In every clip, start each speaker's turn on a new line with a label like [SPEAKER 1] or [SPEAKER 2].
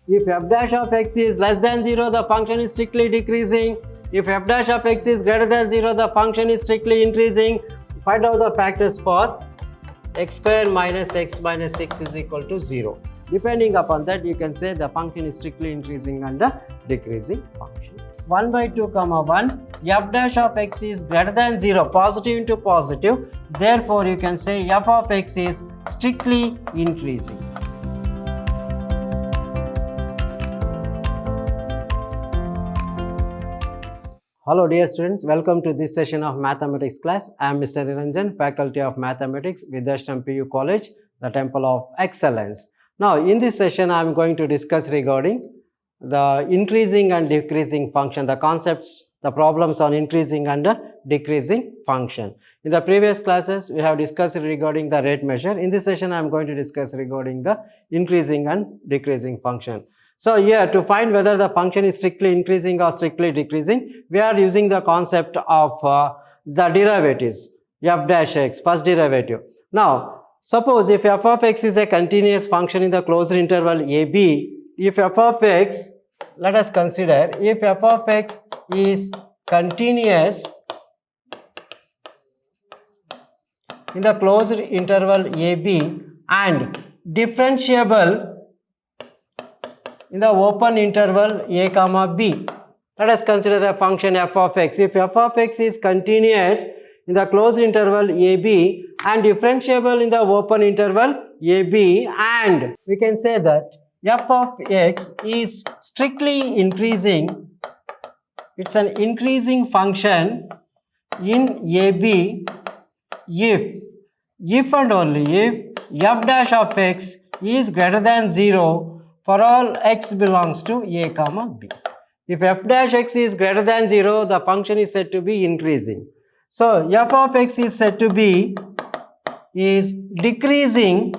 [SPEAKER 1] If f dash of x is less than 0, the function is strictly decreasing. If f dash of x is greater than 0, the function is strictly increasing. Find out the factors for x square minus x minus 6 is equal to 0. Depending upon that, you can say the function is strictly increasing and the decreasing function. 1 by 2 comma 1, f dash of x is greater than 0, positive into positive. Therefore, you can say f of x is strictly increasing. Hello dear students, welcome to this session of mathematics class. I am Mr. Niranjan, Faculty of Mathematics, Vidhyaashram PU College, the Temple of Excellence. Now in this session I am going to discuss regarding the increasing and decreasing function, the concepts, the problems on increasing and decreasing function. In the previous classes we have discussed regarding the rate measure. In this session I am going to discuss regarding the increasing and decreasing function. So here, to find whether the function is strictly increasing or strictly decreasing, we are using the concept of the derivatives, f dash x, first derivative. Now suppose if f of x is a continuous function in the closed interval ab, if f of x, let us consider, if f of x is continuous in the closed interval ab and differentiable in the open interval a comma b. Let us consider a function f of x. If f of x is continuous in the closed interval ab and differentiable in the open interval ab, and we can say that f of x is strictly increasing, it's an increasing function in ab if and only if f dash of x is greater than 0 for all x belongs to a comma b. If f dash x is greater than 0, the function is said to be increasing. So f of x is said to be decreasing,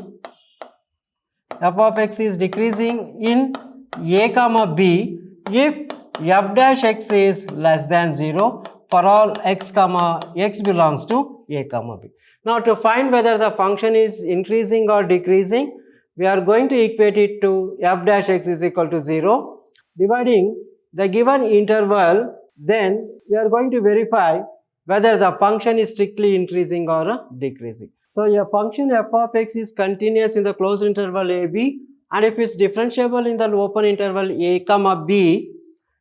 [SPEAKER 1] f of x is decreasing in a comma b if f dash x is less than 0 for all x belongs to a comma b. Now to find whether the function is increasing or decreasing, we are going to equate it to f dash x is equal to 0, dividing the given interval, then we are going to verify whether the function is strictly increasing or decreasing. So a function f of x is continuous in the closed interval a b, and if it's differentiable in the open interval a comma b,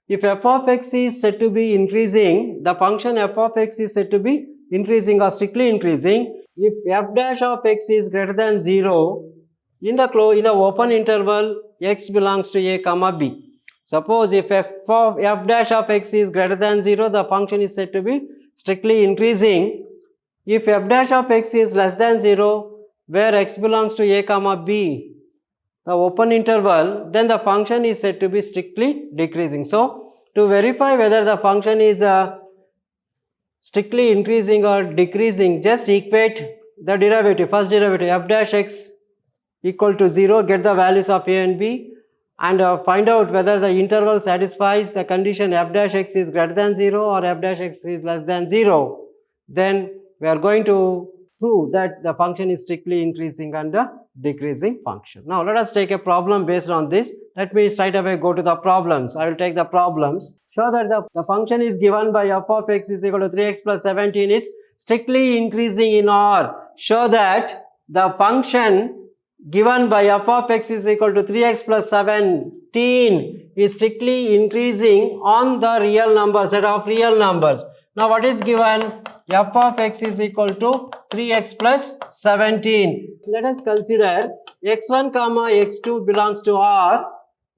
[SPEAKER 1] if f of x is said to be increasing, the function f of x is said to be increasing or strictly increasing if f dash of x is greater than 0 in the open interval x belongs to a comma b. Suppose if f dash of x is greater than 0, the function is said to be strictly increasing. If f dash of x is less than 0, where x belongs to a comma b, the open interval, then the function is said to be strictly decreasing. So to verify whether the function is strictly increasing or decreasing, just equate the derivative, first derivative f dash x equal to 0, get the values of a and b, and find out whether the interval satisfies the condition f dash x is greater than 0 or f dash x is less than 0. Then we are going to prove that the function is strictly increasing and decreasing function. Now let us take a problem based on this. Let me straight away go to the problems. I will take the problems. Show that the function is given by f of x is equal to 3x plus 17 is strictly increasing in R. Show that the function given by f of x is equal to 3x plus 17 is strictly increasing on the real number, set of real numbers. Now what is given? F of x is equal to 3x plus 17. Let us consider x1 comma x2 belongs to R,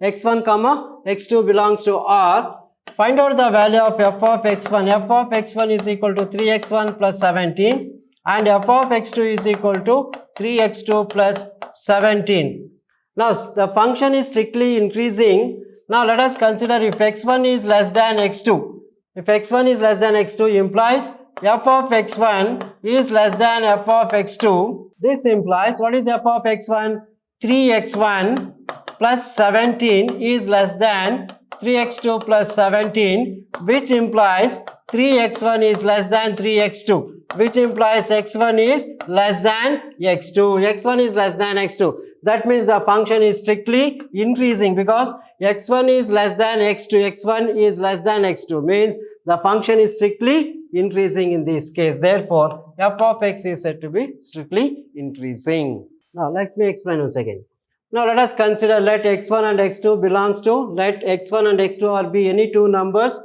[SPEAKER 1] x1 comma x2 belongs to R. Find out the value of f of x1. F of x1 is equal to 3x1 plus 17 and f of x2 is equal to 3x2 plus 17. Now the function is strictly increasing. Now let us consider if x1 is less than x2. If x1 is less than x2 implies f of x1 is less than f of x2. This implies, what is f of x1? 3x1 plus 17 is less than 3x2 plus 17, which implies 3x1 is less than 3x2, which implies x1 is less than x2. x1 is less than x2. That means the function is strictly increasing because x1 is less than x2, x1 is less than x2 means the function is strictly increasing in this case. Therefore, f of x is said to be strictly increasing. Now, let me explain once again. Now, let us consider let x1 and x2 belongs to, let x1 and x2 or be any two numbers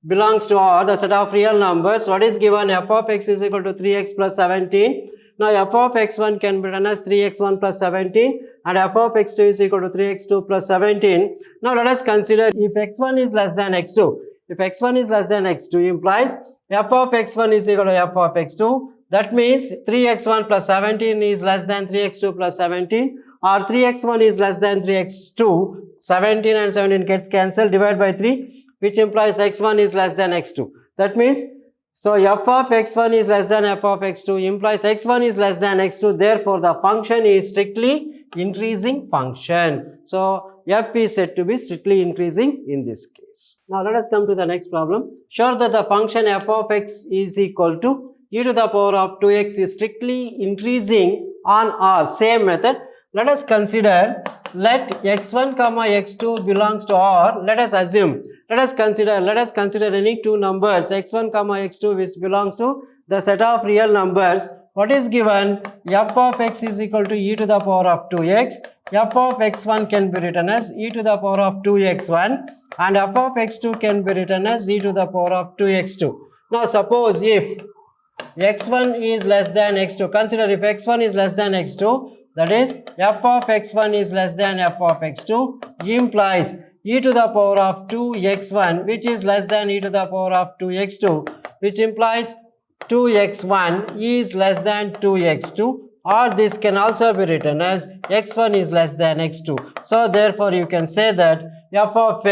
[SPEAKER 1] belongs to R, the set of real numbers. What is given? F of x is equal to 3x plus 17. Now, f of x1 can be written as 3x1 plus 17 and f of x2 is equal to 3x2 plus 17. Now, let us consider if x1 is less than x2. If x1 is less than x2 implies f of x1 is equal to f of x2. That means 3x1 plus 17 is less than 3x2 plus 17 or 3x1 is less than 3x2. 17 and 17 gets cancelled, divide by 3, which implies x1 is less than x2. That means, so f of x1 is less than f of x2 implies x1 is less than x2. Therefore, the function is strictly increasing function. So, f is said to be strictly increasing in this case. Now, let us come to the next problem. Show that the function f of x is equal to e to the power of 2x is strictly increasing on R. Same method. Let us consider let x1 comma x2 belongs to R. Let us assume. Let us consider any two numbers x1 comma x2 which belongs to the set of real numbers. What is given? F of x is equal to e to the power of 2x. F of x1 can be written as e to the power of 2x1 and f of x2 can be written as e to the power of 2x2. Now, suppose if x1 is less than x2, consider if x1 is less than x2, that is f of x1 is less than f of x2 implies e to the power of 2x1 which is less than e to the power of 2x2, which implies 2x1 is less than 2x2, or this can also be written as x1 is less than x2. So, therefore, you can say that f of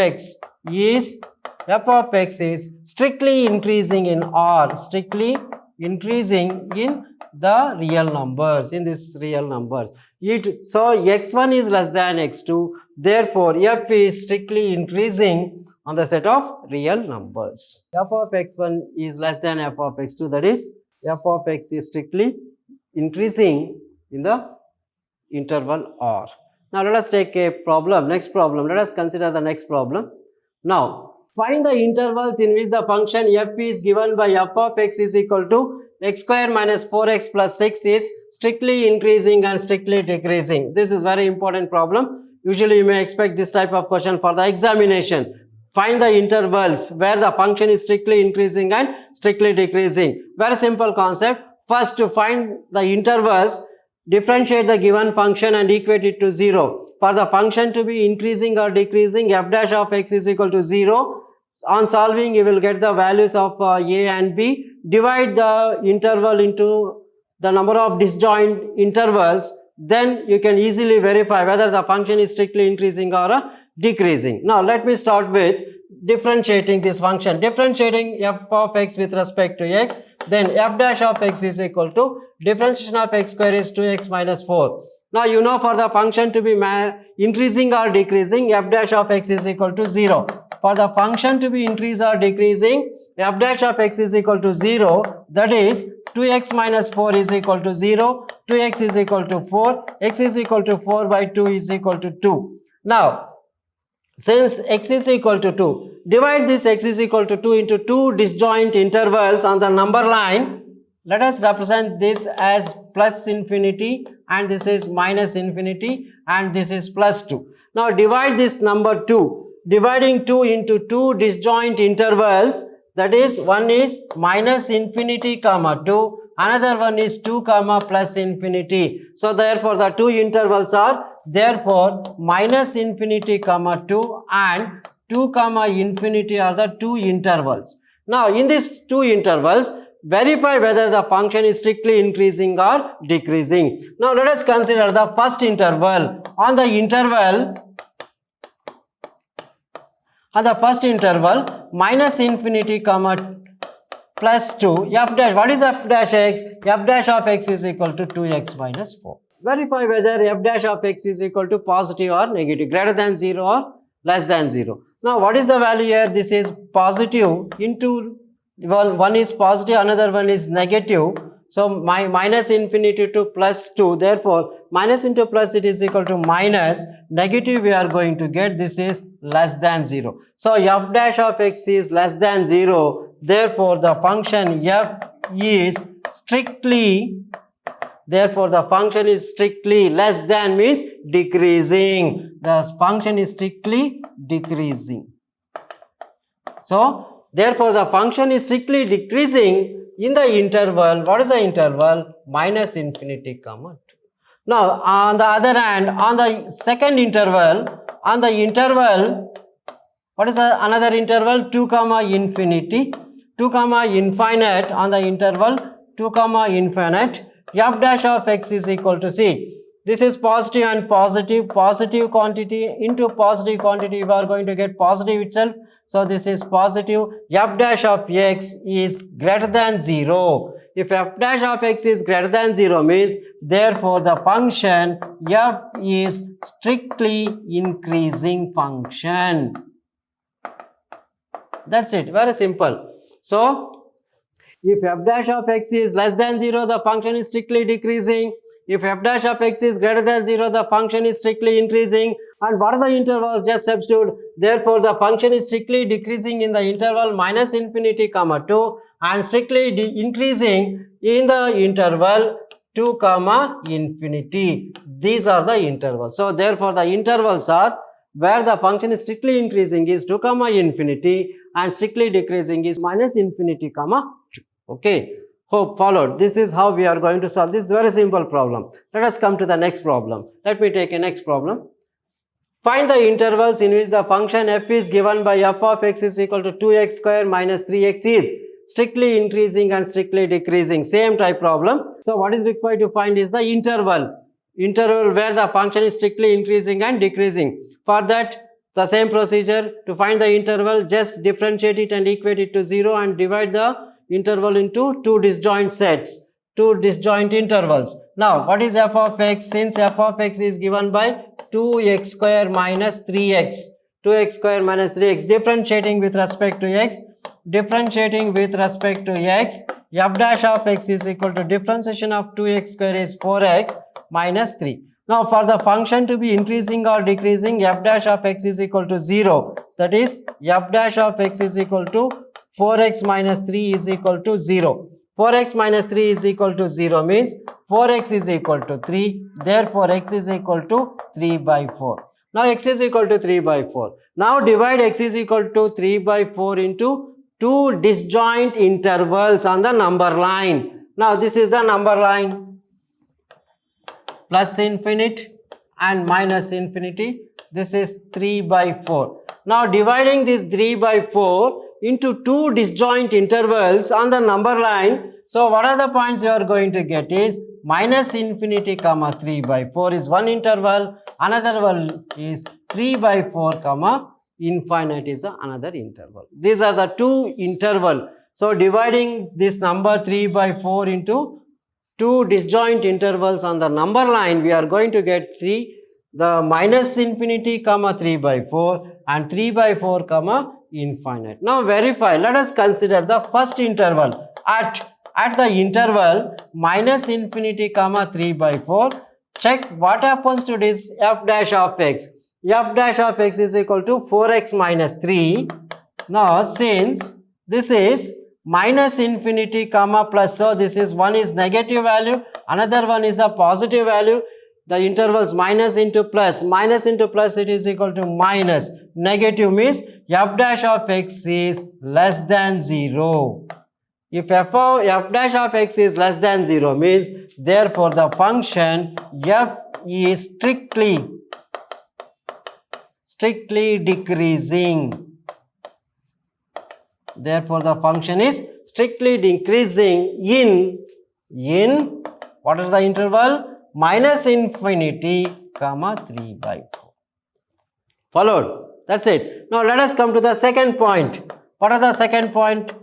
[SPEAKER 1] x is strictly increasing in R, strictly increasing in the real numbers, in this real numbers. So, x1 is less than x2, therefore, f is strictly increasing on the set of real numbers. F of x1 is less than f of x2, that is, f of x is strictly increasing in the interval R. Now, let us take a problem, next problem. Let us consider the next problem. Now, find the intervals in which the function f is given by f of x is equal to x square minus 4x plus 6 is strictly increasing and strictly decreasing. This is very important problem. Usually, you may expect this type of question for the examination. Find the intervals where the function is strictly increasing and strictly decreasing. Very simple concept. First, to find the intervals, differentiate the given function and equate it to 0. For the function to be increasing or decreasing, f dash of x is equal to 0. On solving, you will get the values of a and b. Divide the interval into the number of disjoint intervals. Then you can easily verify whether the function is strictly increasing or decreasing. Now, let me start with differentiating this function. Differentiating f of x with respect to x, then f dash of x is equal to differentiation of x square is 2x minus 4. Now, you know for the function to be increasing or decreasing, f dash of x is equal to 0. For the function to be increase or decreasing, f dash of x is equal to 0, that is 2x minus 4 is equal to 0, 2x is equal to 4, x is equal to 4 by 2 is equal to 2. Now, since x is equal to 2, divide this x is equal to 2 into two disjoint intervals on the number line. Let us represent this as plus infinity and this is minus infinity and this is plus 2. Now, divide this number 2. Dividing 2 into two disjoint intervals, that is one is minus infinity comma 2, another one is 2 comma plus infinity. So, therefore, the two intervals are therefore minus infinity comma 2 and 2 comma infinity are the two intervals. Now, in these two intervals, verify whether the function is strictly increasing or decreasing. Now, let us consider the first interval. On the first interval, minus infinity comma plus 2, f dash, what is f dash x? F dash of x is equal to 2x minus 4. Verify whether f dash of x is equal to positive or negative, greater than 0 or less than 0. Now, what is the value here? This is positive into one is positive, another one is negative. So minus infinity to plus 2. Therefore, minus into plus it is equal to minus. Negative we are going to get. This is less than 0. So f dash of x is less than 0. Therefore, the function f is strictly. Therefore, the function is strictly less than means decreasing. The function is strictly decreasing. So, therefore, the function is strictly decreasing in the interval. What is the interval? Minus infinity, comma 2. Now, on the other hand, on the second interval, what is the another interval? 2 comma infinity, 2 comma infinite. On the interval 2 comma infinite, f dash of x is equal to, see, this is positive and positive, positive quantity into positive quantity, we are going to get positive itself. So this is positive. F dash of x is greater than 0. If f dash of x is greater than 0 means, therefore the function f is strictly increasing function. That's it, very simple. So if f dash of x is less than 0, the function is strictly decreasing. If f dash of x is greater than 0, the function is strictly increasing. And what are the intervals? Just substitute. Therefore, the function is strictly decreasing in the interval minus infinity comma 2 and strictly increasing in the interval 2 comma infinity. These are the intervals. So, therefore, the intervals are where the function is strictly increasing is 2 comma infinity and strictly decreasing is minus infinity comma 2. Okay. Hope followed. This is how we are going to solve this very simple problem. Let us come to the next problem. Let me take a next problem. Find the intervals in which the function f is given by f of x is equal to 2x square minus 3x is strictly increasing and strictly decreasing. Same type problem. So what is required to find is the interval where the function is strictly increasing and decreasing. For that, the same procedure, to find the interval, just differentiate it and equate it to 0 and divide the interval into two disjoint sets, two disjoint intervals. Now, what is f of x? Since f of x is given by 2x square minus 3x, 2x square minus 3x, differentiating with respect to x, f dash of x is equal to differentiation of 2x square is 4x minus 3. Now, for the function to be increasing or decreasing, f dash of x is equal to 0. That is, f dash of x is equal to 4x minus 3 is equal to 0. 4x minus 3 is equal to 0 means 4x is equal to 3. Therefore, x is equal to 3 by 4. Now, x is equal to 3 by 4. Now, divide x is equal to 3 by 4 into two disjoint intervals on the number line. Now, this is the number line. Plus infinity and minus infinity. This is 3 by 4. Now, dividing this 3 by 4 into two disjoint intervals on the number line. So, what are the points you are going to get is minus infinity comma 3 by 4 is one interval. Another one is 3 by 4 comma infinite is the another interval. These are the two interval. So, dividing this number 3 by 4 into two disjoint intervals on the number line, we are going to get the minus infinity comma 3 by 4 and 3 by 4 comma infinite. Now verify. Let us consider the first interval. At the interval minus infinity comma 3 by 4, check what happens to this f dash of x. F dash of x is equal to 4x minus 3. Now since this is minus infinity comma plus, so this is one is negative value, another one is the positive value. The intervals minus into plus it is equal to minus. Negative means f dash of x is less than 0. If f dash of x is less than 0 means, therefore the function f is strictly decreasing. Therefore the function is strictly decreasing in what is the interval? Minus infinity comma 3 by 4. Followed? That's it. Now let us come to the second point. What are the second point?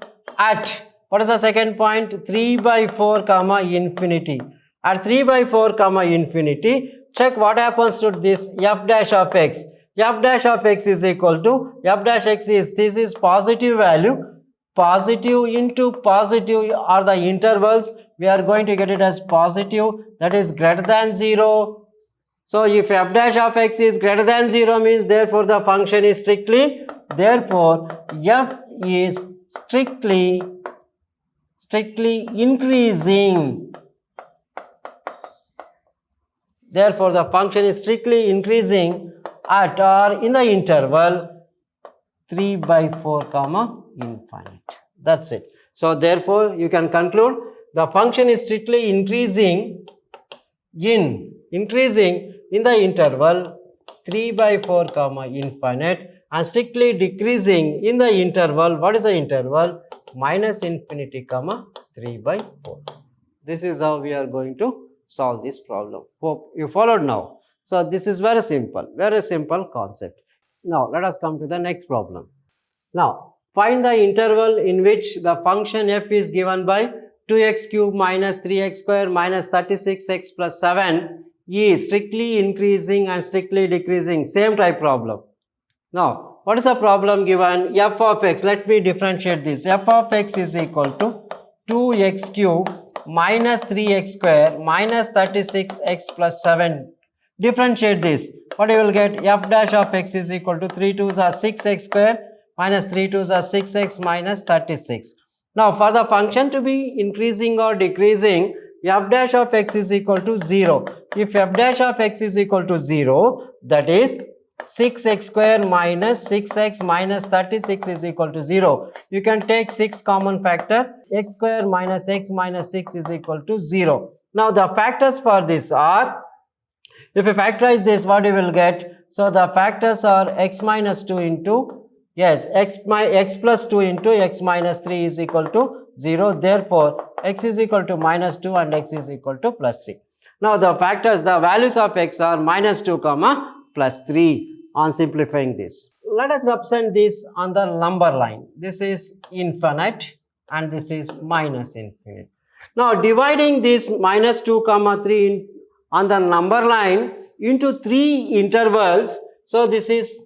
[SPEAKER 1] What is the second point? 3 by 4 comma infinity. At 3 by 4 comma infinity, check what happens to this f dash of x. F dash of x is equal to, f dash x is, this is positive value. Positive into positive are the intervals. we are going to get it as positive, that is greater than 0. So if f dash of x is greater than 0 means therefore the function is strictly, therefore f is strictly increasing. Therefore the function is strictly increasing at or in the interval 3/4 comma infinite. That's it. So therefore you can conclude the function is strictly increasing in the interval 3/4 comma infinite, and strictly decreasing in the interval, what is the interval? Minus infinity comma 3/4. This is how we are going to solve this problem. Hope you followed now. So this is very simple concept. Now let us come to the next problem. Now find the interval in which the function f is given by 2x cube minus 3x square minus 36x plus 7 is strictly increasing and strictly decreasing. Same type problem. Now what is the problem given? F of x, let me differentiate this. F of x is equal to 2x cube minus 3x square minus 36x plus 7. Differentiate this. What you will get? F dash of x is equal to 3 2s are 6x square minus 3 2s are 6x minus 36. Now for the function to be increasing or decreasing, f dash of x is equal to 0. If f dash of x is equal to 0, that is 6x square minus 6x minus 36 is equal to 0. You can take 6 common factor, x square minus x minus 6 is equal to 0. Now the factors for this are, if you factorize this, what you will get? So the factors are x minus 2 into, yes, x plus 2 into x minus 3 is equal to 0. Therefore x is equal to minus 2 and x is equal to plus 3. Now the factors, the values of x are minus 2 comma plus 3 on simplifying this. Let us represent this on the number line. This is infinite and this is minus infinite. Now dividing this minus 2 comma 3 on the number line into 3 intervals. So this is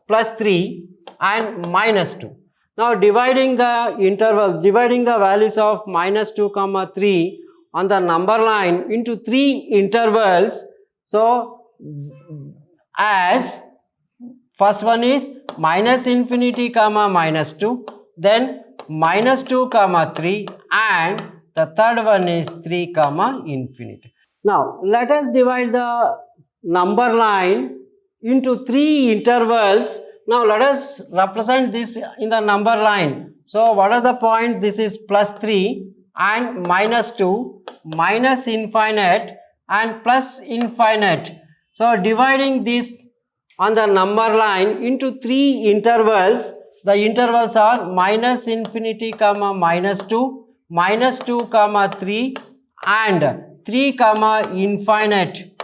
[SPEAKER 1] plus 3 and minus 2. Now dividing the intervals, dividing the values of minus 2 comma 3 on the number line into 3 intervals. So as first one is minus infinity comma minus 2, then minus 2 comma 3, and the third one is 3 comma infinity. Now let us divide the number line into 3 intervals. Now let us represent this in the number line. So what are the points? This is plus 3 and minus 2, minus infinite and plus infinite. So dividing this on the number line into 3 intervals, the intervals are minus infinity comma minus 2, minus 2 comma 3 and 3 comma infinite.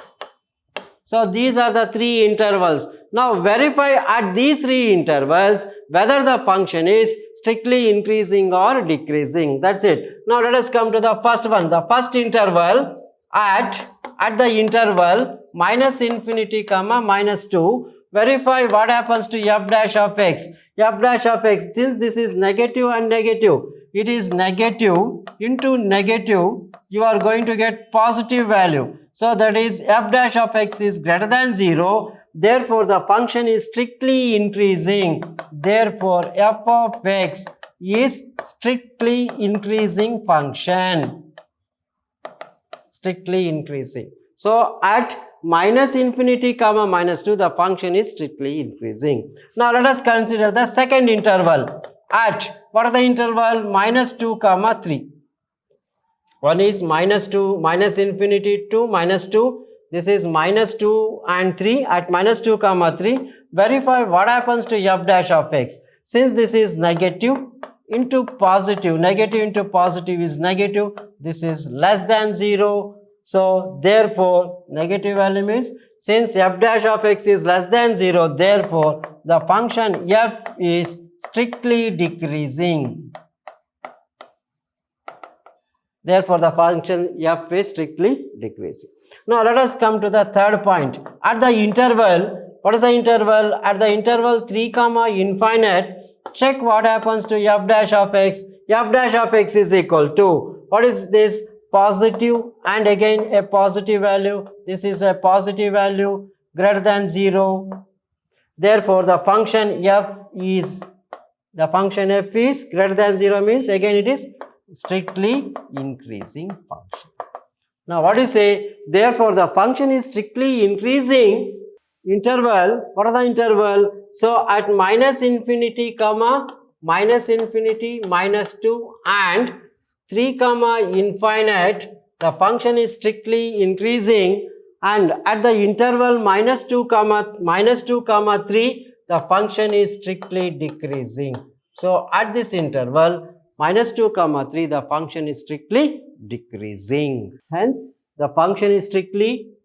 [SPEAKER 1] So these are the 3 intervals. Now verify at these 3 intervals whether the function is strictly increasing or decreasing. That's it. Now let us come to the first one. The first interval, at the interval minus infinity comma minus 2, verify what happens to f dash of x. F dash of x, since this is negative and negative, it is negative into negative, you are going to get positive value. So that is f dash of x is greater than 0. Therefore the function is strictly increasing. Therefore f of x is strictly increasing function. Strictly increasing. So at minus infinity comma minus 2, the function is strictly increasing. Now let us consider the second interval. At what are the interval? Minus 2 comma 3. One is minus 2, minus infinity to minus 2. This is minus 2 and 3. At minus 2 comma 3, verify what happens to f dash of x. Since this is negative into positive, negative into positive is negative, this is less than 0. So therefore negative value means, since f dash of x is less than 0, therefore the function f is strictly decreasing. Therefore the function f is strictly decreasing. Now let us come to the third point. At the interval, what is the interval? At the interval 3 comma infinite, check what happens to f dash of x. f dash of x is equal to, what is this? Positive and again a positive value. This is a positive value greater than 0. Therefore, the function f is greater than 0 means again it is strictly increasing function. Now what do you say? Therefore, the function is strictly increasing interval. What are the interval? So at minus infinity comma minus infinity minus 2 and 3 comma infinite, the function is strictly increasing, and at the interval minus 2 comma 3, the function is strictly decreasing. So at this interval minus 2 comma 3, the function is strictly decreasing. Hence the function is strictly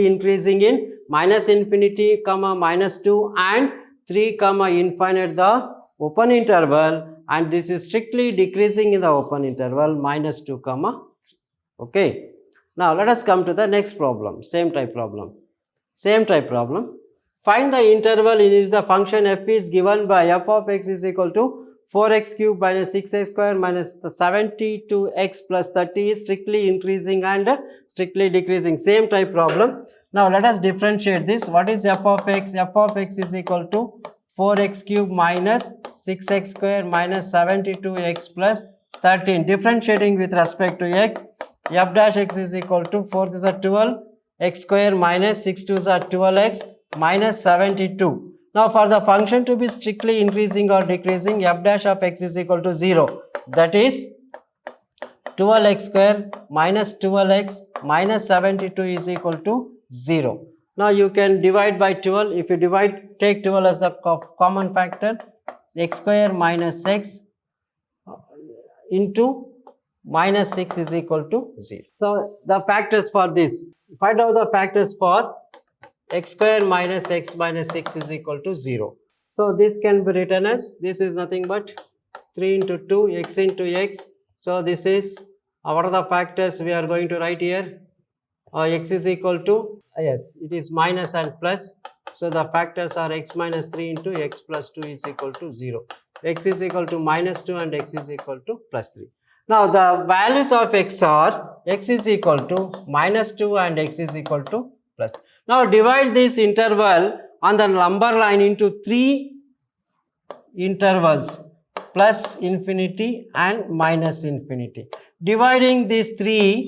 [SPEAKER 1] increasing in minus infinity comma minus 2 and 3 comma infinite, the open interval, and this is strictly decreasing in the open interval minus 2 comma 3. Okay. Now let us come to the next problem. Same type problem. Find the interval in which the function f is given by f of x is equal to 4x cube minus 6x square minus the 72x plus 30 is strictly increasing and strictly decreasing. Same type problem. Now let us differentiate this. What is f of x? F of x is equal to 4x cube minus 6x square minus 72x plus 13. Differentiating with respect to x, f dash x is equal to 4 is 12, x square minus 6 2 is 12x minus 72. Now for the function to be strictly increasing or decreasing, f dash of x is equal to 0. That is 12x square minus 12x minus 72 is equal to 0. Now you can divide by 12. If you divide, take 12 as the common factor, x square minus x into minus 6 is equal to 0. So the factors for this, find out the factors for x square minus x minus 6 is equal to 0. So this can be written as, this is nothing but 3 into 2 x into x. So this is, what are the factors we are going to write here? X is equal to, yes, it is minus and plus. So the factors are x minus 3 into x plus 2 is equal to 0. X is equal to minus 2 and x is equal to plus 3. Now the values of x are, x is equal to minus 2 and x is equal to plus. Now divide this interval on the number line into 3 intervals, plus infinity and minus infinity. Dividing these 3,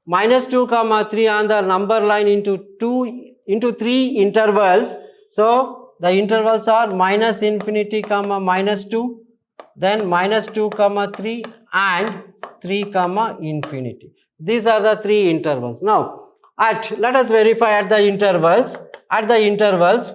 [SPEAKER 1] minus 2 comma 3 on the number line into 3 intervals. So the intervals are minus infinity comma minus 2, then minus 2 comma 3 and 3 comma infinity. These are the 3 intervals. Now let us verify at the intervals.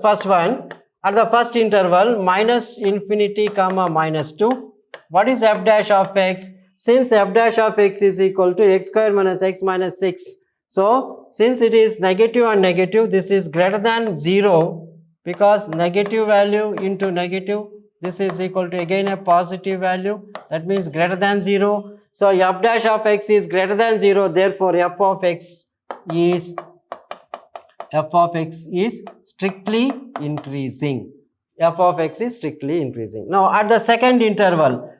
[SPEAKER 1] First one, at the first interval minus infinity comma minus 2. What is f dash of x? Since f dash of x is equal to x square minus x minus 6. So since it is negative and negative, this is greater than 0, because negative value into negative, this is equal to again a positive value, that means greater than 0. So f dash of x is greater than 0, therefore f of x is strictly increasing. F of x is strictly increasing. Now at the second interval,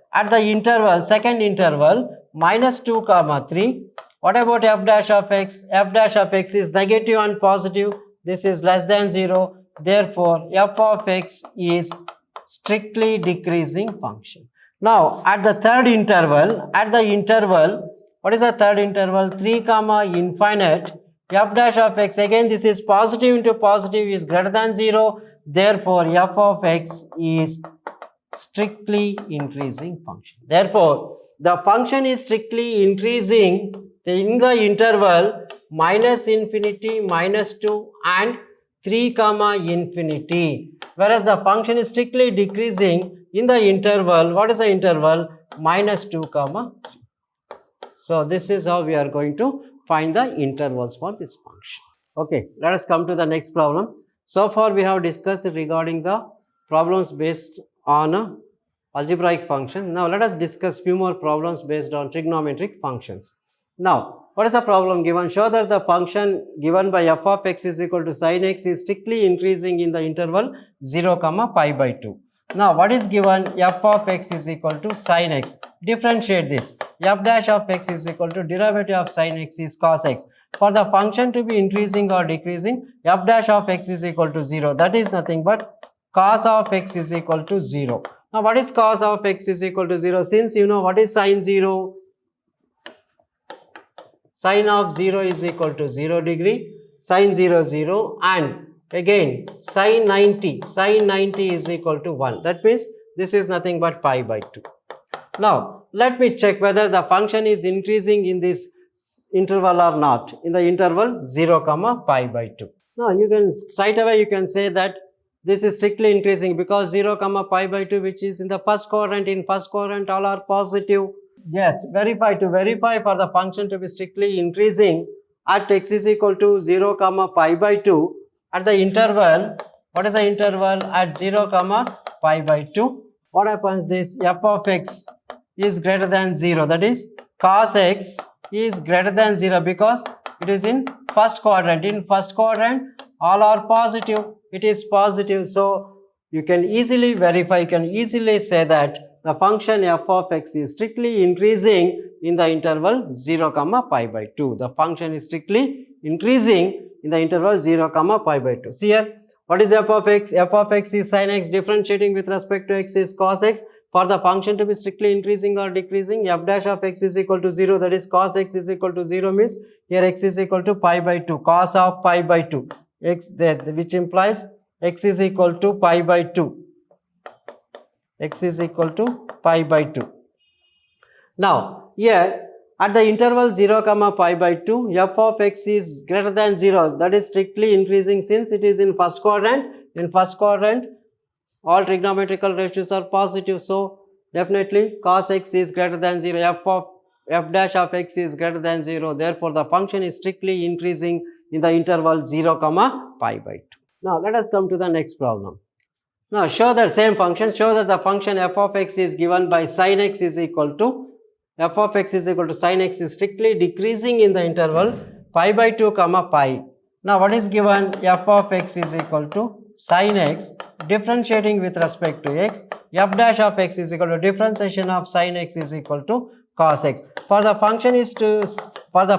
[SPEAKER 1] second interval minus 2 comma 3. What about f dash of x? F dash of x is negative and positive. This is less than 0. Therefore f of x is strictly decreasing function. Now at the third interval, what is the third interval? 3 comma infinite. F dash of x, again this is positive into positive, is greater than 0. Therefore f of x is strictly increasing function. Therefore the function is strictly increasing in the interval minus infinity, minus 2 and 3 comma infinity, whereas the function is strictly decreasing in the interval, what is the interval? Minus 2 comma 3. So this is how we are going to find the intervals for this function. Okay, let us come to the next problem. So far we have discussed regarding the problems based on algebraic function. Now let us discuss few more problems based on trigonometric functions. Now what is the problem given? Show that the function given by f of x is equal to sin x is strictly increasing in the interval 0 comma pi by 2. Now what is given? F of x is equal to sin x. Differentiate this. F dash of x is equal to derivative of sin x is cos x. For the function to be increasing or decreasing, f dash of x is equal to 0. That is nothing but cos of x is equal to 0. Now what is cos of x is equal to 0? Since you know what is sin 0? Sin of 0 is equal to 0 degree, sin 0 0, and again sin 90 is equal to 1. That means this is nothing but pi by 2. Now let me check whether the function is increasing in this interval or not, in the interval 0 comma pi by 2. Now you can straight away you can say that this is strictly increasing because 0 comma pi by 2, which is in the first quadrant, in first quadrant all are positive. Yes, to verify for the function to be strictly increasing at x is equal to 0 comma pi by 2 at the interval. What is the interval at 0 comma pi by 2? What happens? This f of x is greater than 0, that is cos x is greater than 0 because it is in first quadrant. In first quadrant all are positive, it is positive. So you can easily verify, you can easily say that the function f of x is strictly increasing in the interval 0 comma pi by 2. The function is strictly increasing in the interval 0 comma pi by 2. See here, what is f of x? F of x is sin x, differentiating with respect to x is cos x. For the function to be strictly increasing or decreasing, f dash of x is equal to 0, that is cos x is equal to 0 means here x is equal to pi by 2, cos of pi by 2, x there, which implies x is equal to pi by 2. X is equal to pi by 2. Now here at the interval 0 comma pi by 2, f of x is greater than 0, that is strictly increasing since it is in first quadrant. In first quadrant all trigonometrical ratios are positive, so definitely cos x is greater than 0, f dash of x is greater than 0, therefore the function is strictly increasing in the interval 0 comma pi by 2. Now let us come to the next problem. Now show that same function, show that the function f of x is given by sin x is equal to, f of x is equal to sin x is strictly decreasing in the interval pi by 2 comma pi. Now what is given? F of x is equal to sin x, differentiating with respect to x, f dash of x is equal to differentiation of sin x is equal to cos x. For the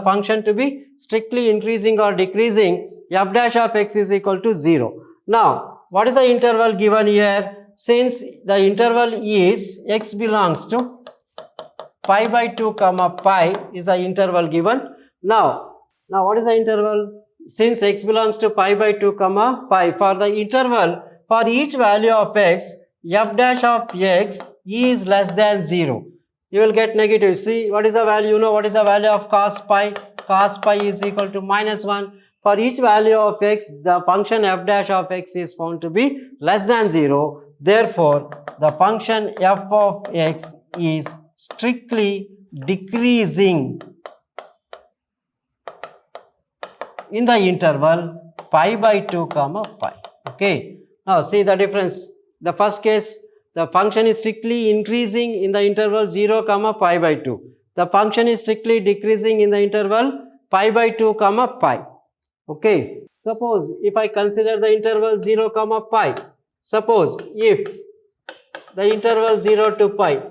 [SPEAKER 1] function to be strictly increasing or decreasing, f dash of x is equal to 0. Now what is the interval given here? Since the interval is x belongs to pi by 2 comma pi is the interval given. Now what is the interval? Since x belongs to pi by 2 comma pi, for the interval for each value of x, f dash of x is less than 0. You will get negative. See what is the value? You know what is the value of cos pi? Cos pi is equal to minus 1. For each value of x, the function f dash of x is found to be less than 0. Therefore, the function f of x is strictly decreasing in the interval pi by 2 comma pi. Okay. Now see the difference. The first case, the function is strictly increasing in the interval 0 comma pi by 2. The function is strictly decreasing in the interval pi by 2 comma pi. Okay. Suppose if I consider the interval 0 comma pi, suppose if the interval 0 to pi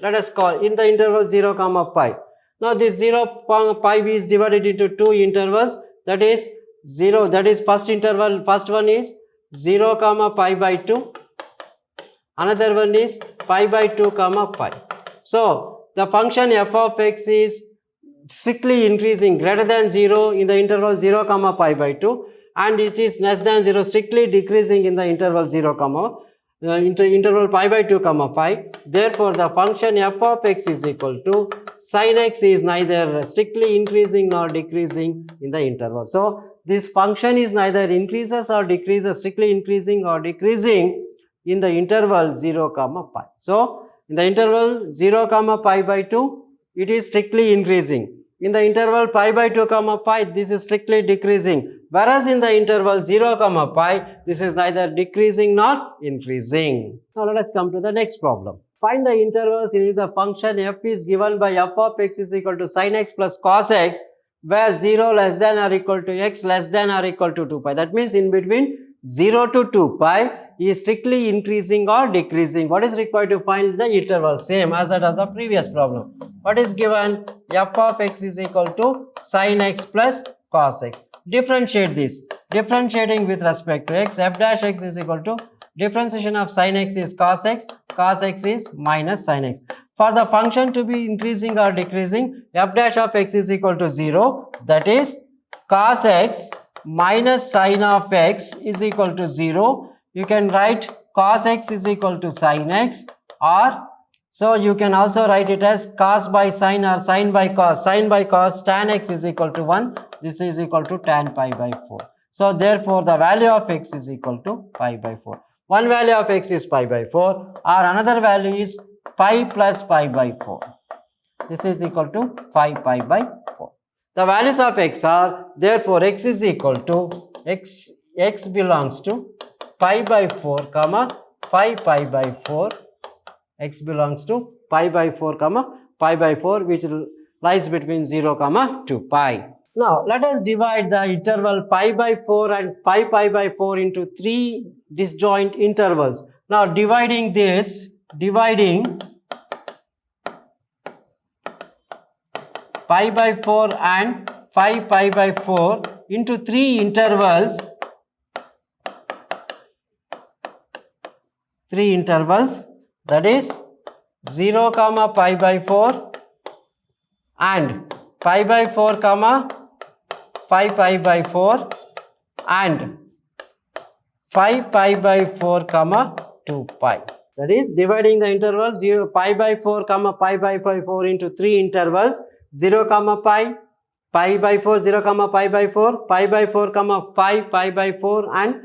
[SPEAKER 1] let us call in the interval 0 comma pi. Now this 0 comma pi is divided into two intervals, that is 0, that is first interval, first one is 0 comma pi by 2, another one is pi by 2 comma pi. So the function f of x is strictly increasing greater than 0 in the interval 0 comma pi by 2, and it is less than 0 strictly decreasing in the interval 0 comma interval pi by 2 comma pi. Therefore the function f of x is equal to sin x is neither strictly increasing nor decreasing in the interval. So this function is neither increases or decreases, strictly increasing or decreasing in the interval 0 comma pi. So in the interval 0 comma pi by 2, it is strictly increasing. In the interval pi by 2 comma pi, this is strictly decreasing. Whereas in the interval 0 comma pi, this is neither decreasing nor increasing. Now let us come to the next problem. Find the intervals in which the function f is given by f of x is equal to sin x plus cos x, where 0 less than or equal to x less than or equal to 2 pi. That means in between 0 to 2 pi is strictly increasing or decreasing. What is required to find the interval? Same as that of the previous problem. What is given? F of x is equal to sin x plus cos x. Differentiate this. Differentiating with respect to x, f dash x is equal to differentiation of sin x is cos x is minus sin x. For the function to be increasing or decreasing, f dash of x is equal to 0. That is cos x minus sin of x is equal to 0. You can write cos x is equal to sin x, or so you can also write it as cos by sin or sin by cos. Sin by cos, tan x is equal to 1. This is equal to tan pi by 4. So therefore the value of x is equal to pi by 4. One value of x is pi by 4, or another value is pi plus pi by 4. This is equal to 5 pi by 4. The values of x are, therefore x is equal to x belongs to pi by 4 comma 5 pi by 4. X belongs to pi by 4 comma pi by 4, which lies between 0 comma 2 pi. Now let us divide the interval pi by 4 and 5 pi by 4 into 3 disjoint intervals. Now dividing pi by 4 and 5 pi by 4 into 3 intervals, that is 0 comma pi by 4 and pi by 4 comma 5 pi by 4 and 5 pi by 4 comma 2 pi. That is dividing the intervals pi by 4 comma pi by 4 into 3 intervals, 0 comma pi by 4, 0 comma pi by 4, pi by 4 comma 5 pi by 4 and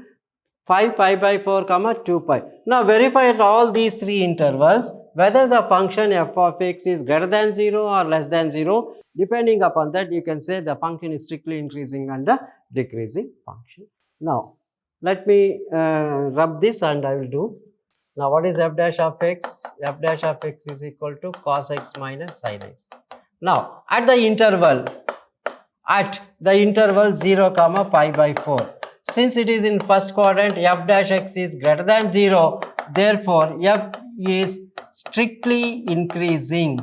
[SPEAKER 1] 5 pi by 4 comma 2 pi. Now verify at all these 3 intervals whether the function f of x is greater than 0 or less than 0. Depending upon that, you can say the function is strictly increasing and a decreasing function. Now let me rub this and I will do. Now what is f dash of x? F dash of x is equal to cos x minus sin x. Now at the interval 0 comma pi by 4, since it is in first quadrant, f dash x is greater than 0, therefore f is strictly increasing.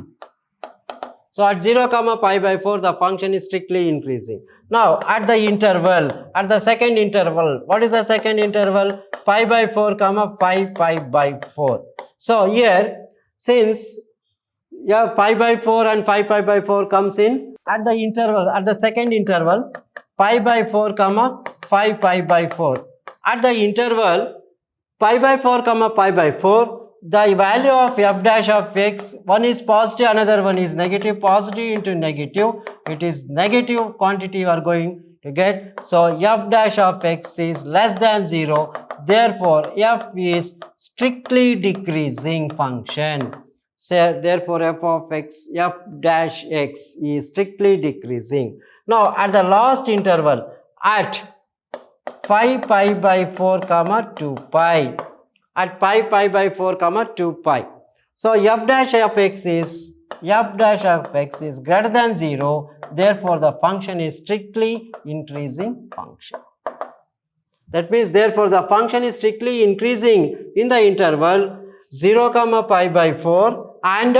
[SPEAKER 1] So at 0 comma pi by 4 the function is strictly increasing. Now at the second interval, what is the second interval? Pi by 4 comma pi by 4. So here, since pi by 4 and 5 pi by 4 comes in at the second interval, pi by 4 comma 5 pi by 4. At the interval pi by 4 comma pi by 4, the value of f dash of x, one is positive, another one is negative. Positive into negative, it is negative quantity you are going to get. So f dash of x is less than 0, therefore f is strictly decreasing function. So therefore f dash x is strictly decreasing. Now at the last interval, at 5 pi by 4 comma 2 pi, at pi by 4 comma 2 pi. So f dash of x is greater than 0, therefore the function is strictly increasing function. That means therefore the function is strictly increasing in the interval 0 comma pi by 4 and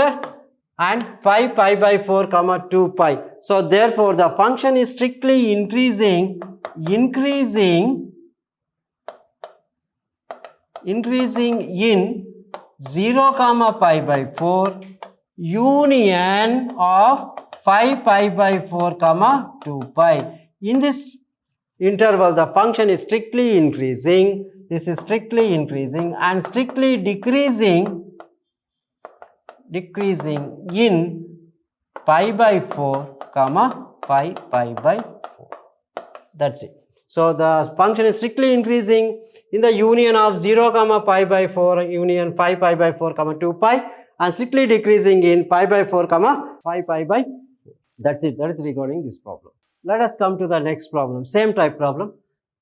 [SPEAKER 1] 5 pi by 4 comma 2 pi. So therefore the function is strictly increasing in 0 comma pi by 4 union of 5 pi by 4 comma 2 pi. In this interval the function is strictly increasing, this is strictly increasing, and strictly decreasing in pi by 4 comma 5 pi by 4. That's it. So the function is strictly increasing in the union of 0 comma pi by 4 union 5 pi by 4 comma 2 pi, and strictly decreasing in pi by 4 comma 5 pi by 4. That's it. That is regarding this problem. Let us come to the next problem. Same type problem.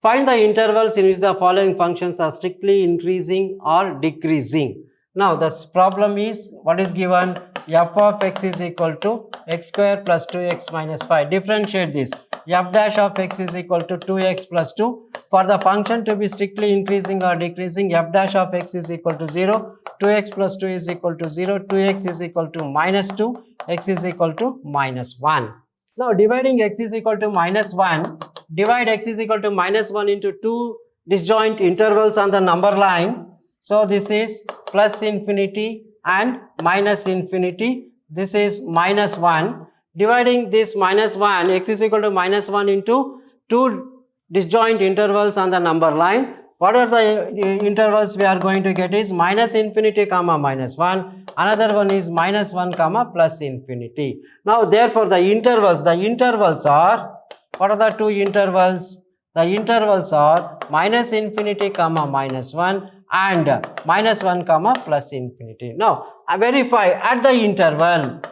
[SPEAKER 1] Find the intervals in which the following functions are strictly increasing or decreasing. Now this problem is, what is given? F of x is equal to x square plus 2x minus 5. Differentiate this. F dash of x is equal to 2x plus 2. For the function to be strictly increasing or decreasing, f dash of x is equal to 0. 2x plus 2 is equal to 0. 2x is equal to minus 2. X is equal to minus 1. Now dividing x is equal to minus 1. Divide x is equal to minus 1 into two disjoint intervals on the number line. So this is plus infinity and minus infinity. This is minus 1. Dividing this minus 1, x is equal to minus 1 into two disjoint intervals on the number line. What are the intervals we are going to get is minus infinity comma minus 1. Another one is minus 1 comma plus infinity. Now therefore the intervals are, what are the two intervals? The intervals are minus infinity comma minus 1 and minus 1 comma plus infinity. Now verify at the intervals.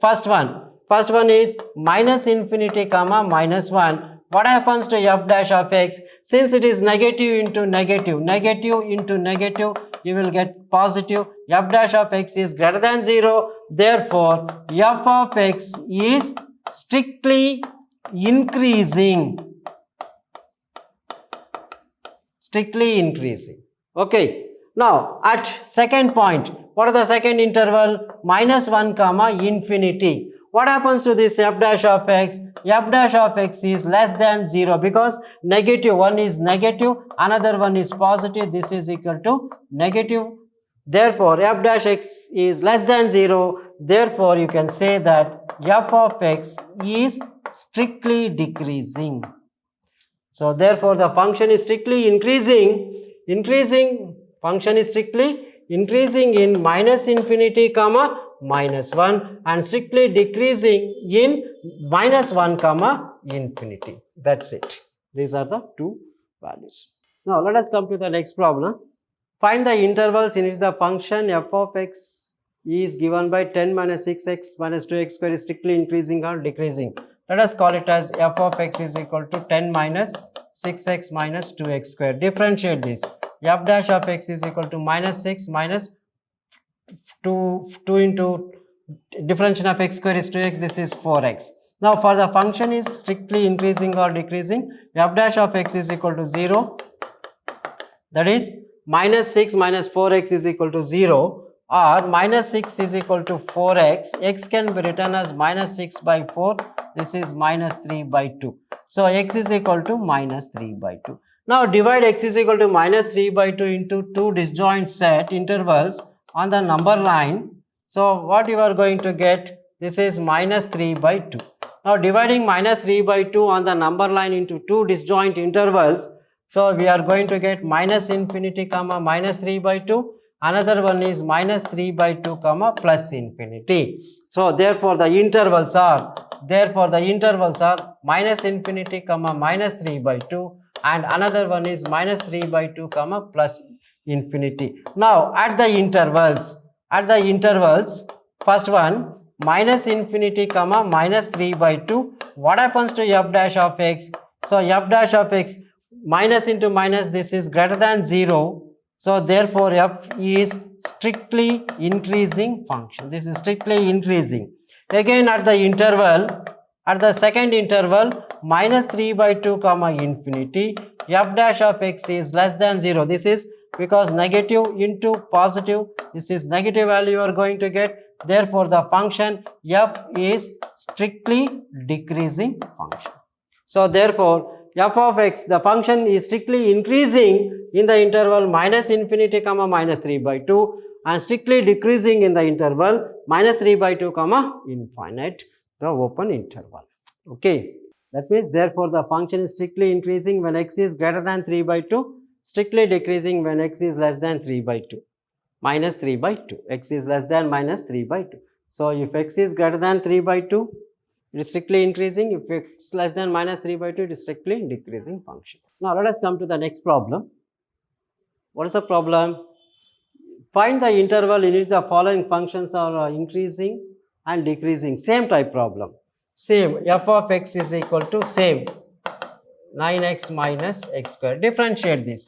[SPEAKER 1] First one is minus infinity comma minus 1. What happens to f dash of x? Since it is negative into negative, negative into negative, you will get positive. F dash of x is greater than 0. Therefore, f of x is strictly increasing. Okay. Now, at second point, what is the second interval? Minus 1 comma infinity. What happens to this f dash of x? F dash of x is less than 0 because negative, one is negative, another one is positive. This is equal to negative. Therefore, f dash x is less than 0. Therefore, you can say that f of x is strictly decreasing. So, therefore, the function is strictly function is strictly increasing in minus infinity comma minus 1 and strictly decreasing in minus 1 comma infinity. That's it. These are the two values. Now let us come to the next problem. Find the intervals in which the function f of x is given by 10 minus 6x minus 2x square is strictly increasing or decreasing. Let us call it as f of x is equal to 10 minus 6x minus 2x square. Differentiate this. F dash of x is equal to minus 6 minus 2 into differentiation of x square is 2x. This is 4x. Now for the function is strictly increasing or decreasing, f dash of x is equal to 0. That is minus 6 minus 4x is equal to 0, or minus 6 is equal to 4x. X can be written as minus 6 by 4. This is minus 3 by 2. So x is equal to minus 3 by 2. Now divide x is equal to minus 3 by 2 into two disjoint set intervals on the number line. So what you are going to get? This is minus 3 by 2. Now dividing minus 3 by 2 on the number line into two disjoint intervals. So we are going to get minus infinity comma minus 3 by 2. Another one is minus 3 by 2 comma plus infinity. So therefore the intervals are minus infinity comma minus 3 by 2 and another one is minus 3 by 2 comma plus infinity. Now at the intervals, first one minus infinity comma minus 3 by 2. What happens to f dash of x? So f dash of x, minus into minus, this is greater than 0. So therefore f is strictly increasing function. This is strictly increasing. Again at the interval, at the second interval, minus 3 by 2 comma infinity, f dash of x is less than 0. This is because negative into positive, this is negative value you are going to get. Therefore the function f is strictly decreasing function. So therefore f of x, the function is strictly increasing in the interval minus infinity comma minus 3 by 2 and strictly decreasing in the interval minus 3 by 2 comma infinite, the open interval. Okay, that means therefore the function is strictly increasing when x is greater than 3 by 2, strictly decreasing when x is less than 3 by 2, minus 3 by 2, x is less than minus 3 by 2. So if x is greater than 3 by 2, it is strictly increasing. If x is less than minus 3 by 2, it is strictly decreasing function. Now let us come to the next problem. What is the problem? Find the interval in which the following functions are increasing and decreasing. Same type problem. Same, f of x is equal to same 9x minus x square. Differentiate this.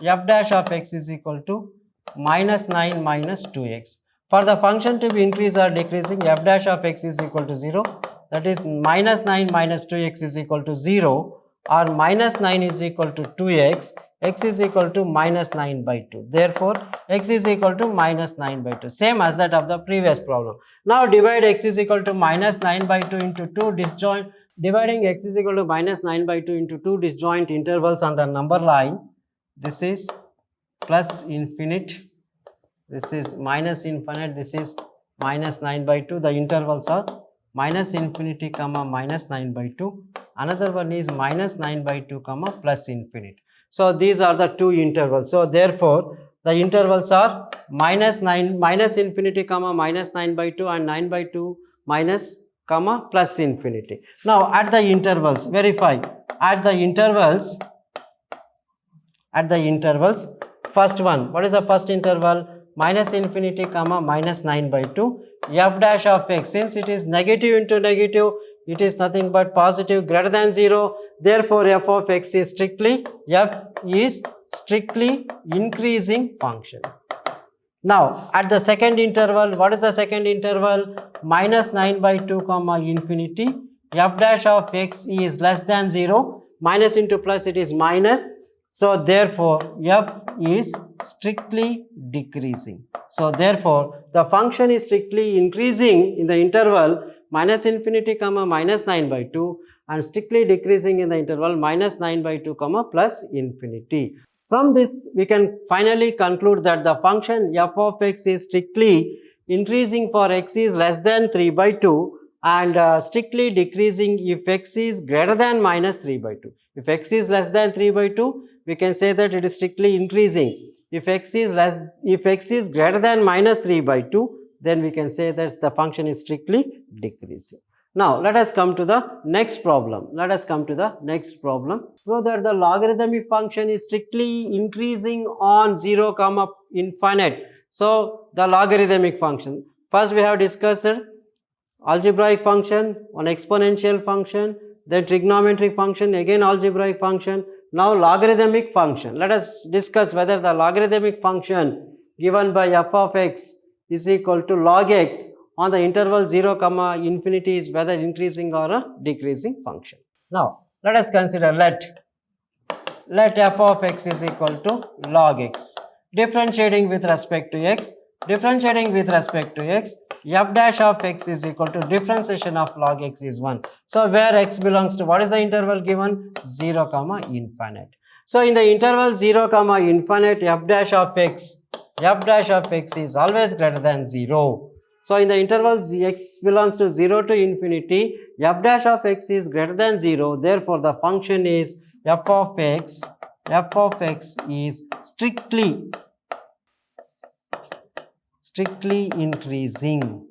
[SPEAKER 1] F dash of x is equal to minus 9 minus 2x. For the function to be increasing or decreasing, f dash of x is equal to 0, that is minus 9 minus 2x is equal to 0, or minus 9 is equal to 2x, x is equal to minus 9 by 2. Therefore, x is equal to minus 9 by 2, same as that of the previous problem. Now divide x is equal to minus 9 by 2 into two disjoint, dividing x is equal to minus 9 by 2 into two disjoint intervals on the number line. This is plus infinite, this is minus infinite, this is minus 9 by 2. The intervals are minus infinity comma minus 9 by 2. Another one is minus 9 by 2 comma plus infinity. So these are the two intervals. So therefore the intervals are minus infinity comma minus 9 by 2 and 9 by 2 minus comma plus infinity. Now at the intervals, verify at the intervals, first one, what is the first interval? Minus infinity comma minus 9 by 2, f dash of x, since it is negative into negative, it is nothing but positive greater than 0. Therefore f of x is strictly increasing function. Now at the second interval, what is the second interval? Minus 9 by 2 comma infinity, f dash of x is less than 0, minus into plus, it is minus. So therefore f is strictly decreasing. So therefore the function is strictly increasing in the interval minus infinity comma minus 9 by 2 and strictly decreasing in the interval minus 9 by 2 comma plus infinity. From this we can finally conclude that the function f of x is strictly increasing for x is less than 3 by 2 and strictly decreasing if x is greater than minus 3 by 2. If x is less than 3 by 2, we can say that it is strictly increasing. If x is greater than minus 3 by 2, then we can say that the function is strictly decreasing. Now let us come to the next problem. So that the logarithmic function is strictly increasing on 0 comma infinite. So the logarithmic function, first we have discussed algebraic function, one exponential function, then trigonometric function, again algebraic function, now logarithmic function. Let us discuss whether the logarithmic function given by f of x is equal to log x on the interval 0 comma infinity is whether increasing or a decreasing function. Now let us consider let f of x is equal to log x, differentiating with respect to x, f dash of x is equal to differentiation of log x is 1. So where x belongs to, what is the interval given? 0 comma infinite. So in the interval 0 comma infinite, f dash of x is always greater than 0. So in the interval x belongs to 0 to infinity, f dash of x is greater than 0. Therefore the function is f of x is strictly increasing.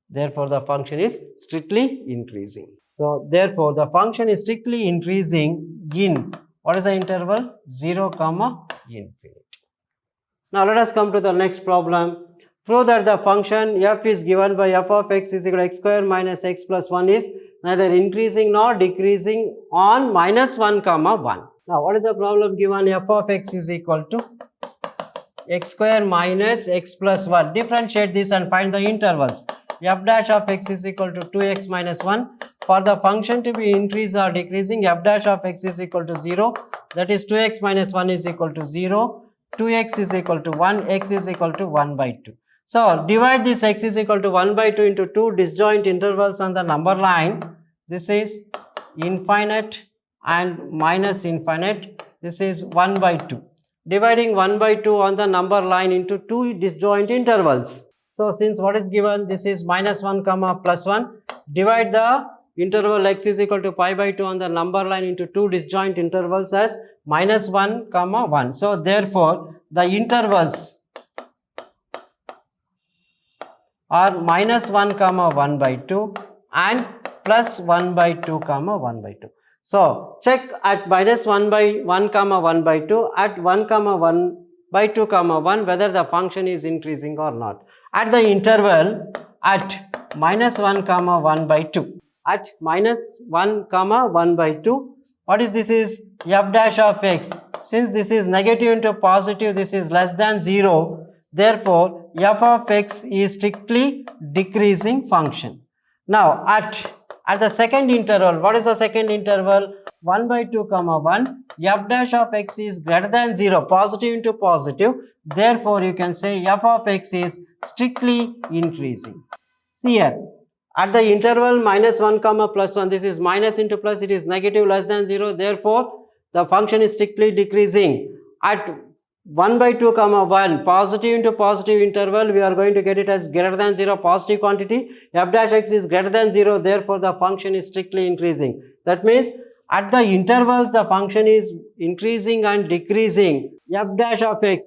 [SPEAKER 1] Therefore the function is strictly increasing. So therefore the function is strictly increasing in, what is the interval? 0 comma infinity. Now let us come to the next problem. Prove that the function f is given by f of x is equal to x square minus x plus 1 is neither increasing nor decreasing on minus 1 comma 1. Now what is the problem given? F of x is equal to x square minus x plus 1. Differentiate this and find the intervals. F dash of x is equal to 2x minus 1. For the function to be increasing or decreasing, f dash of x is equal to 0. That is 2x minus 1 is equal to 0. 2x is equal to 1. X is equal to 1 by 2. So divide this x is equal to 1 by 2 into two disjoint intervals on the number line. This is infinite and minus infinite. This is 1 by 2. Dividing 1 by 2 on the number line into two disjoint intervals. So since what is given, this is minus 1 comma plus 1. Divide the interval x is equal to pi by 2 on the number line into two disjoint intervals as minus 1 comma 1. So therefore the intervals are minus 1 comma 1 by 2 and plus 1 by 2 comma 1 by 2. So check at minus 1 by 1 comma 1 by 2, at 1 comma 1 by 2 comma 1 whether the function is increasing or not. At the interval at minus 1 comma 1 by 2, at minus 1 comma 1 by 2, what is this is f dash of x since this is negative into positive, this is less than 0. Therefore, f of x is strictly decreasing function. Now, at the second interval, what is the second interval? 1 by 2 comma 1, f dash of x is greater than 0, positive into positive. Therefore, you can say f of x is strictly increasing. See here, at the interval minus 1 comma plus 1, this is minus into plus, it is negative less than 0. Therefore, the function is strictly decreasing. At 1 by 2 comma 1, positive into positive interval, we are going to get it as greater than 0, positive quantity. F dash x is greater than 0, therefore the function is strictly increasing. That means at the intervals the function is increasing and decreasing. F dash of x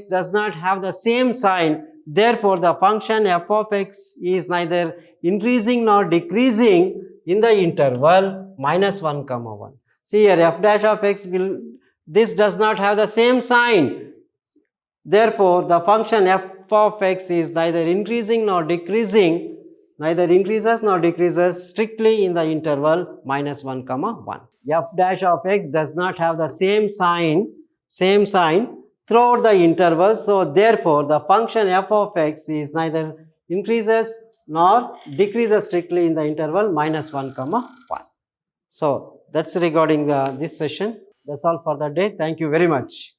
[SPEAKER 1] does not have the same sign. Therefore, the function f of x is neither increasing nor decreasing in the interval minus 1 comma 1. See here, f dash of x will, this does not have the same sign. Therefore, the function f of x is neither increasing nor decreasing, neither increases nor decreases strictly in the interval minus 1 comma 1. F dash of x does not have the same sign throughout the interval. So, therefore, the function f of x is neither increases nor decreases strictly in the interval minus 1 comma 1. So, that's regarding this session. That's all for the day. Thank you very much.